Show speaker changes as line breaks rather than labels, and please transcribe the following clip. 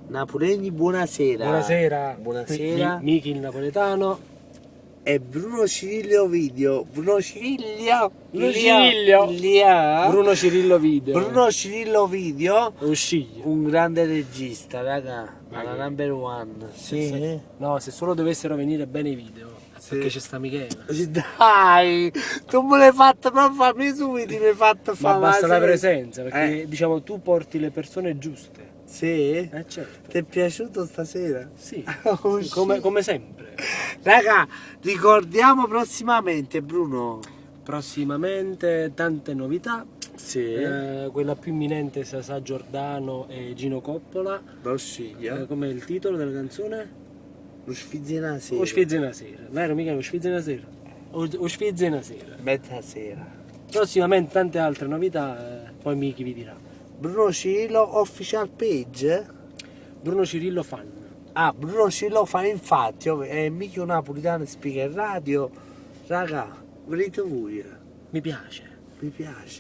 Napolegni, buonasera.
Buonasera.
Buonasera.
Miki il napoletano.
E Bruno Cirillo Video. Bruno Cirillo.
Bruno Cirillo Video.
Bruno Cirillo Video.
Usciglia.
Un grande regista, raga.
Ma
Alla
che-
number one. Sì.
No, se solo dovessero venire bene i video.
Sì.
Perché c'è sta Michela.
Dai, tu me l'hai fatto non farmi subito, mi hai fatto
Ma
fare.
basta la presenza, perché diciamo tu porti le persone giuste.
Sì?
Certo.
Ti è piaciuto stasera?
Sì.
Oh, sì.
come sempre.
Raga, ricordiamo prossimamente, Bruno.
Prossimamente tante novità.
Sì.
Quella più imminente Sasà Giordano e Gino Coppola.
Rosciglia.
Com'è il titolo della canzone?
Lo sfizzina sera.
O Sfizzina Sera. Vero mica o Sfizzina Sera? O Sfizzina Sera.
Metà sera.
Prossimamente tante altre novità, poi Miki vi dirà.
Bruno Cirillo official page?
Bruno Cirillo fan.
Ah, Bruno Cirillo fa infatti, è mica un napolitano speaker radio. Raga, venite voi,
Mi piace.
mi piace.